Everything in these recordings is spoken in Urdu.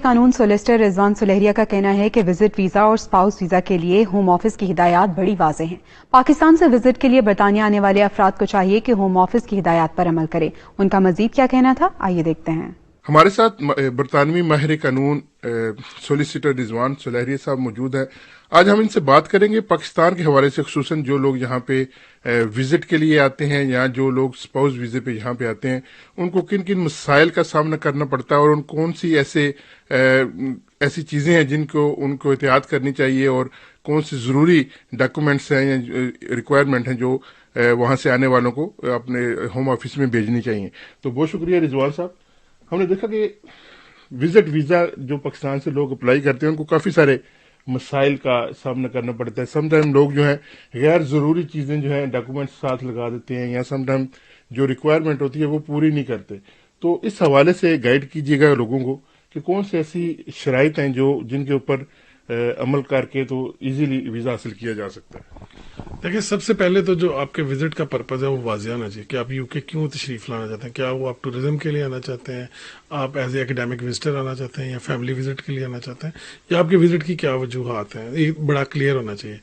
قانون سولیسٹر رضوان سلیہریہ کا کہنا ہے کہ وزٹ ویزا اور اسپاؤس ویزا کے لیے ہوم آفس کی ہدایات بڑی واضح ہیں۔ پاکستان سے وزٹ کے لیے برطانیہ آنے والے افراد کو چاہیے کہ ہوم آفس کی ہدایات پر عمل کرے۔ ان کا مزید کیا کہنا تھا، آئیے دیکھتے ہیں۔ ہمارے ساتھ برطانوی ماہر قانون سولیسیٹر رضوان سلیہریہ صاحب موجود ہیں۔ آج ہم ان سے بات کریں گے پاکستان کے حوالے سے، خصوصاً جو لوگ یہاں پہ وزٹ کے لیے آتے ہیں یا جو لوگ اسپاؤس ویزے پہ یہاں پہ آتے ہیں، ان کو کن کن مسائل کا سامنا کرنا پڑتا ہے اور ان کون سی ایسی چیزیں ہیں جن کو ان کو احتیاط کرنی چاہیے، اور کون سی ضروری ڈاکومنٹس ہیں یا ریکوائرمنٹ ہیں جو وہاں سے آنے والوں کو اپنے ہوم آفس میں بھیجنی چاہیے۔ تو بہت شکریہ رضوان صاحب۔ ہم نے دیکھا کہ وزٹ ویزا جو پاکستان سے لوگ اپلائی کرتے ہیں ان کو کافی سارے مسائل کا سامنا کرنا پڑتا ہے۔ سم ٹائم لوگ جو ہیں غیر ضروری چیزیں جو ہیں ڈاکومنٹس ساتھ لگا دیتے ہیں، یا سم ٹائم جو ریکوائرمنٹ ہوتی ہے وہ پوری نہیں کرتے۔ تو اس حوالے سے گائیڈ کیجیے گا لوگوں کو کہ کون سی ایسی شرائط ہیں جن کے اوپر عمل کر کے تو ایزیلی ویزا حاصل کیا جا سکتا ہے۔ دیکھیں، سب سے پہلے تو جو آپ کے وزٹ کا پرپز ہے وہ واضح ہونا چاہیے کہ آپ یو کے کیوں تشریف لانا چاہتے ہیں۔ کیا وہ آپ ٹورزم کے لیے آنا چاہتے ہیں، آپ ایز اے اکیڈیمک وزٹر آنا چاہتے ہیں، یا فیملی وزٹ کے لیے آنا چاہتے ہیں، یا آپ کے وزٹ کی کیا وجوہات ہیں، یہ بڑا کلیئر ہونا چاہیے۔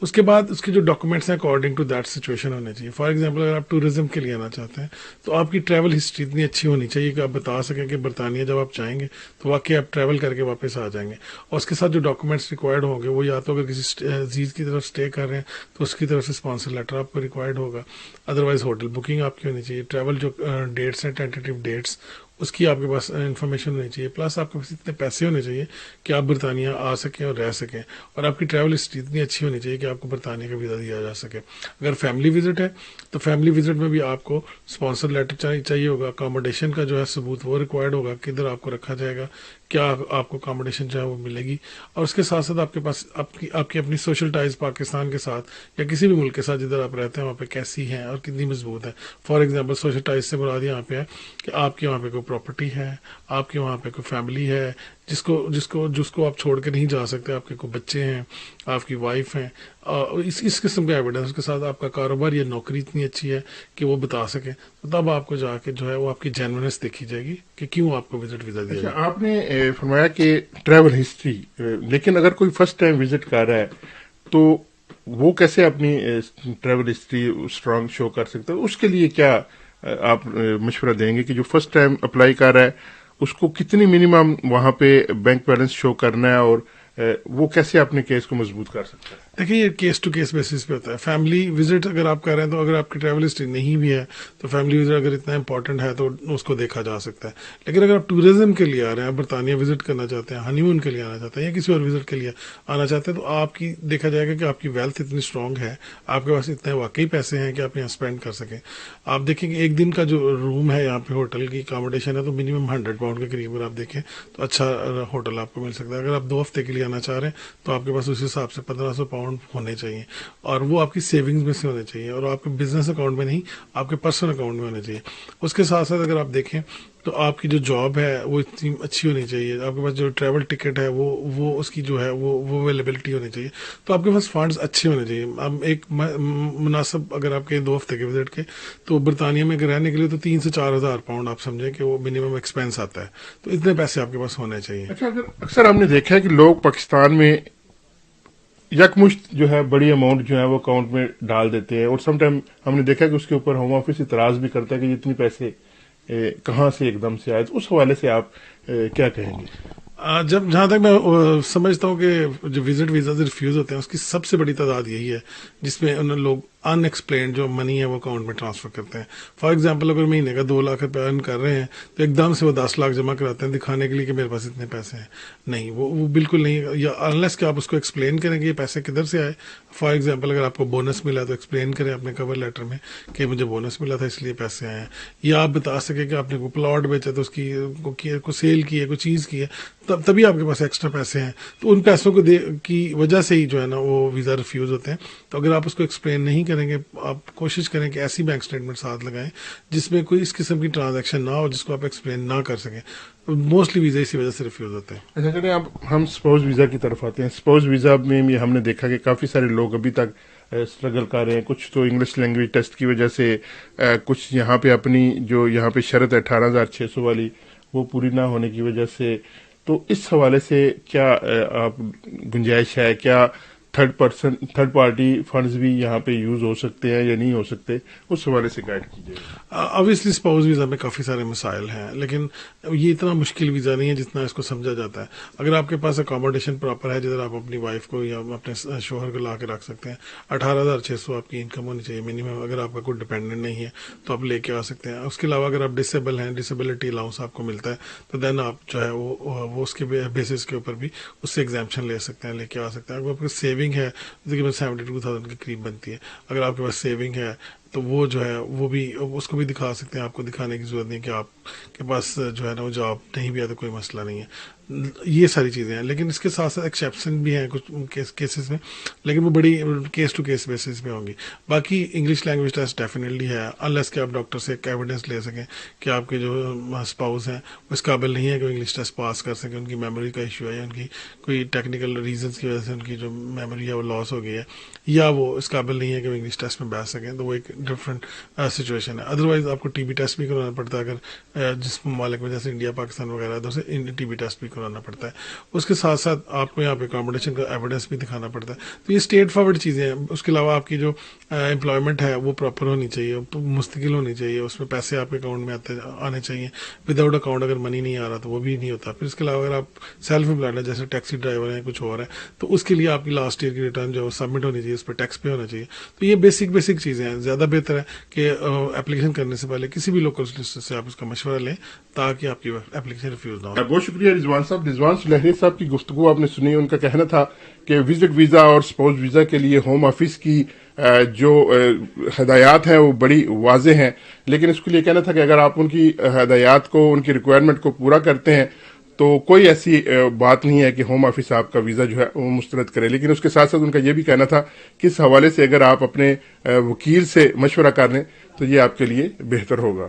اس کے بعد اس کے جو ڈاکومنٹس ہیں اکارڈنگ ٹو دیٹ سچویشن ہونے چاہیے۔ فار ایگزامپل اگر آپ ٹورزم کے لیے آنا چاہتے ہیں تو آپ کی ٹریول ہسٹری اتنی اچھی ہونی چاہیے کہ آپ بتا سکیں کہ برطانیہ جب آپ جائیں گے تو واقعی آپ ٹریول کر کے واپس آ جائیں گے۔ اور اس کے ساتھ جو ڈاکومنٹس ریکوائرڈ ہوں گے وہ یا تو اگر کسی عزیز کی طرف اسٹے کر رہے ہیں تو اس کی طرف سے اسپانسر لیٹر آپ کو ریکوائرڈ ہوگا، ادروائز ہوٹل بکنگ آپ کی ہونی چاہیے، ٹریول جو ڈیٹس ہیں ٹینٹیٹیو ڈیٹس اس کی آپ کے پاس انفارمیشن ہونی چاہیے، پلس آپ کے پاس اتنے پیسے ہونے چاہیے کہ آپ برطانیہ آ سکیں اور رہ سکیں، اور آپ کی ٹریول ہسٹری اتنی اچھی ہونی چاہیے کہ آپ کو برطانیہ کا ویزا دیا جا سکے۔ اگر فیملی وزٹ ہے تو فیملی وزٹ میں بھی آپ کو اسپانسر لیٹر چاہیے ہوگا، اکاموڈیشن کا جو ہے ثبوت وہ ریکوائرڈ ہوگا، کدھر آپ کو رکھا جائے گا، کیا آپ کو اکاموڈیشن جو ہے وہ ملے گی، اور اس کے ساتھ ساتھ آپ کے پاس آپ کی اپنی سوشل ٹائز پاکستان کے ساتھ یا کسی بھی ملک کے ساتھ جدھر آپ رہتے ہیں وہاں پہ کیسی ہیں اور کتنی مضبوط ہے۔ فار ایگزامپل سوشل ٹائز سے مراد یہاں پہ ہے کہ آپ کی وہاں پہ کوئی پراپرٹی ہے، آپ کے وہاں پہ کوئی فیملی ہے جس کو آپ چھوڑ کے نہیں جا سکتے، آپ کے کوئی بچے ہیں، آپ کی وائف ہیں، اس قسم کا ایویڈنس کے ساتھ آپ کا کاروبار یا نوکری اتنی اچھی ہے کہ وہ بتا سکیں، تو تب آپ کو جا کے جو ہے وہ آپ کی جینوینس دیکھی جائے گی کہ کیوں آپ کو وزٹ ویزا دیا جائے۔ آپ نے فرمایا کہ ٹریول ہسٹری، لیکن اگر کوئی فرسٹ ٹائم وزٹ کر رہا ہے تو وہ کیسے اپنی ٹریول ہسٹری اسٹرانگ شو کر سکتا ہے؟ اس کے لیے کیا آپ مشورہ دیں گے کہ جو فرسٹ ٹائم اپلائی کر رہا ہے اس کو کتنی منیمم وہاں پہ بینک بیلنس شو کرنا ہے، اور وہ کیسے اپنے کیس کو مضبوط کر سکتا ہے؟ دیکھیے، یہ کیس ٹو کیس بیسس پہ ہوتا ہے۔ فیملی وزٹ اگر آپ کر رہے ہیں تو اگر آپ کی ٹریول ہسٹری نہیں بھی ہے تو فیملی وزٹ اگر اتنا امپورٹنٹ ہے تو اس کو دیکھا جا سکتا ہے۔ لیکن اگر آپ ٹورزم کے لیے آ رہے ہیں، برطانیہ وزٹ کرنا چاہتے ہیں، ہنی مون کے لیے آنا چاہتے ہیں، یا کسی اور وزٹ کے لیے آنا چاہتے ہیں، تو آپ کی دیکھا جائے گا کہ آپ کی ویلتھ اتنی اسٹرانگ ہے، آپ کے پاس اتنے واقعی پیسے ہیں کہ آپ یہاں اسپینڈ کر سکیں۔ آپ دیکھیں کہ ایک دن کا جو روم ہے یہاں پہ ہوٹل کی اکاموڈیشن ہے تو منیمم 100 پاؤنڈ کے قریب اگر آپ دیکھیں تو اچھا ہوٹل آپ کو مل سکتا ہے۔ اگر آپ 2 ہفتے کے لیے آنا چاہ رہے ہیں تو آپ کے پاس اس حساب سے 1500 پاؤنڈ ہونے چاہیے، اور وہ آپ کی سیونگز میں سے ہونے چاہیے، اور آپ کے بزنس اکاؤنٹ میں نہیں، آپ کے پرسنل اکاؤنٹ میں ہونے چاہیے۔ اس کے ساتھ ساتھ اگر آپ دیکھیں تو آپ کی جو جاب ہے وہ اتنی اچھی ہونی چاہیے، آپ کے پاس جو ٹریول ٹکٹ ہے وہ اس کی جو ہے وہ اویلیبلٹی ہونی چاہیے، تو آپ کے پاس فنڈز اچھے ہونے چاہیے۔ اب ایک مناسب اگر آپ کے 2 ہفتے کے وزٹ کے تو برطانیہ میں رہنے کے لیے تو 3 سے 4 ہزار پاؤنڈ آپ سمجھیں کہ وہ منیمم ایکسپینس آتا ہے، تو اتنے پیسے آپ کے پاس ہونے چاہیے۔ اچھا، اکثر ہم نے دیکھا ہے کہ لوگ پاکستان میں یکمشت جو ہے بڑی اماؤنٹ جو ہے وہ اکاؤنٹ میں ڈال دیتے ہیں، اور سم ٹائم ہم نے دیکھا کہ اس کے اوپر ہوم آفس اعتراض بھی کرتا ہے کہ اتنے پیسے کہاں سے ایک دم سے آئے۔ تو اس حوالے سے آپ کیا کہیں گے؟ جہاں تک میں سمجھتا ہوں کہ جو وزٹ ویزا ریفیوز ہوتے ہیں اس کی سب سے بڑی تعداد یہی ہے جس میں ان لوگ ان ایکسپلینڈ جو منی ہے وہ اکاؤنٹ میں ٹرانسفر کرتے ہیں۔ فار ایگزامپل اگر مہینے کا 2 لاکھ روپے ارن کر رہے ہیں تو ایک دم سے وہ 10 لاکھ جمع کراتے ہیں دکھانے کے لیے کہ میرے پاس اتنے پیسے ہیں۔ نہیں، وہ بالکل نہیں، یا انلیس کہ آپ اس کو ایکسپلین کریں کہ یہ پیسے کدھر سے آئے۔ فار ایگزامپل اگر آپ کو بونس ملا تو ایکسپلین کریں اپنے کور لیٹر میں کہ مجھے بونس ملا تھا اس لیے پیسے آئے ہیں، یا آپ بتا سکیں کہ آپ نے کوئی پلاٹ بیچا تو اس کی کوئی سیل کی ہے، کوئی چیز کی ہے، تبھی آپ کے پاس ایکسٹرا پیسے ہیں، تو ان پیسوں کو کی وجہ سے ہی جو ہے نا وہ ویزا ریفیوز ہوتے ہیں۔ تو اگر آپ اس کو ایکسپلین نہیں کریں گے، آپ کوشش کریں کہ ایسی بینک اسٹیٹمنٹ ساتھ لگائیں جس میں کوئی اس قسم کی ٹرانزیکشن نہ ہو جس کو آپ ایکسپلین نہ کر سکیں۔ موسٹلی ویزا اسی وجہ سے ریفیوز ہوتے ہیں۔ اچھا، چلیں اب ہم اسپاؤس ویزا کی طرف آتے ہیں۔ اسپاؤس ویزا میں بھی ہم نے دیکھا کہ کافی سارے لوگ ابھی تک اسٹرگل کر رہے ہیں، کچھ تو انگلش لینگویج ٹیسٹ کی وجہ سے، کچھ یہاں پہ اپنی جو یہاں پہ شرط ہے 18,600 والی وہ پوری نہ ہونے کی وجہ سے، تو اس حوالے سے کیا آپ گنجائش ہے, کیا تھرڈ پارٹی فنڈز بھی یہاں پہ یوز ہو سکتے ہیں یا نہیں ہو سکتے, اس حوالے سے گائیڈ کیجیے. obviously اسپاؤس ویزا میں کافی سارے مسائل ہیں, لیکن یہ اتنا مشکل ویزا نہیں ہے جتنا اس کو سمجھا جاتا ہے. اگر آپ کے پاس اکاموڈیشن پراپر ہے جدھر آپ اپنی وائف کو یا اپنے شوہر کو لا کے رکھ سکتے ہیں, 18,600 آپ کی انکم ہونی چاہیے منیمم. اگر آپ کا کوئی ڈپینڈنٹ نہیں ہے تو آپ لے کے آ سکتے ہیں. اس کے علاوہ اگر آپ ڈسیبل ہیں, ڈسیبلٹی الاؤنس آپ کو ملتا ہے, تو دین آپ جو ہے وہ اس کے بیسس کے اوپر بھی اس سے ایگزامپشن لے سکتے ہیں, لے کے آ سکتے ہیں. اگر آپ کی سیونگ ہے 72,000 کے قریب بنتی ہے, اگر آپ کے پاس سیونگ ہے تو وہ جو ہے وہ بھی اس کو بھی دکھا سکتے ہیں. آپ کو دکھانے کی ضرورت نہیں کہ آپ کے پاس جو ہے نا وہ جاب نہیں بھی ہے تو کوئی مسئلہ نہیں ہے. یہ ساری چیزیں ہیں, لیکن اس کے ساتھ ساتھ ایکسیپشن بھی ہیں کچھ کیسز میں, لیکن وہ بڑی کیس ٹو کیس بیسس پہ ہوں گی. باقی انگلش لینگویج ٹیسٹ ڈیفینیٹلی ہے, انلیس کہ آپ ڈاکٹر سے ایک ایویڈنس لے سکیں کہ آپ کے جو اسپاؤس ہیں وہ اس قابل نہیں ہے کہ وہ انگلش ٹیسٹ پاس کر سکیں, ان کی میموری کا ایشو ہے یا ان کی کوئی ٹیکنیکل ریزنس کی وجہ سے ان کی جو میموری ہے وہ لاس ہو گئی ہے, یا وہ اس قابل نہیں ہے کہ وہ انگلش ٹیسٹ میں بیٹھ سکیں, تو وہ ایک ڈفرینٹ سچویشن ہے. ادروائز آپ کو ٹی بی ٹیسٹ بھی کرانا پڑتا ہے, اگر جس ممالک میں جیسے انڈیا پاکستان وغیرہ ادھر سے ٹی بی ٹیسٹ بھی کرانا پڑتا ہے. اس کے ساتھ ساتھ آپ کو یہاں پہ اکاموڈیشن کا ایویڈنس بھی دکھانا پڑتا ہے. تو یہ اسٹیٹ فارورڈ چیزیں ہیں. اس کے علاوہ آپ کی جو امپلائمنٹ ہے وہ پراپر ہونی چاہیے, مستقل ہونی چاہیے, اس میں پیسے آپ کے اکاؤنٹ میں آنے چاہیے. وداؤٹ اکاؤنٹ اگر منی نہیں آ رہا تو وہ بھی نہیں ہوتا. پھر اس کے علاوہ اگر آپ سیلف امپلائڈ ہیں جیسے ٹیکسی ڈرائیور ہیں کچھ اور ہیں, تو اس کے لیے آپ کی لاسٹ ایئر کی ریٹرن جو سبمٹ ہونی چاہیے, اس پہ ٹیکس پے ہونا چاہیے. تو یہ بیسک چیزیں ہیں. زیادہ بہتر ہے کہ اپلیکیشن کرنے سے پہلے کسی بھی لوکل سولسٹر سے آپ اس کا مشورہ لیں تاکہ آپ کی اپلیکیشن ریفیوز نہ ہو. بہت شکریہ رضوان صاحب. رضوان سلیحری صاحب کی گفتگو آپ نے سنی. ان کا کہنا تھا کہ وزٹ ویزا اور اسپاؤس ویزا کے لیے ہوم آفس کی جو ہدایات ہیں وہ بڑی واضح ہیں, لیکن اس کے لیے کہنا تھا کہ اگر آپ ان کی ہدایات کو, ان کی ریکوائرمنٹ کو پورا کرتے ہیں تو کوئی ایسی بات نہیں ہے کہ ہوم آفس آپ کا ویزا جو ہے وہ مسترد کرے. لیکن اس کے ساتھ ساتھ ان کا یہ بھی کہنا تھا کہ اس حوالے سے اگر آپ اپنے وکیل سے مشورہ کر لیں تو یہ آپ کے لیے بہتر ہوگا.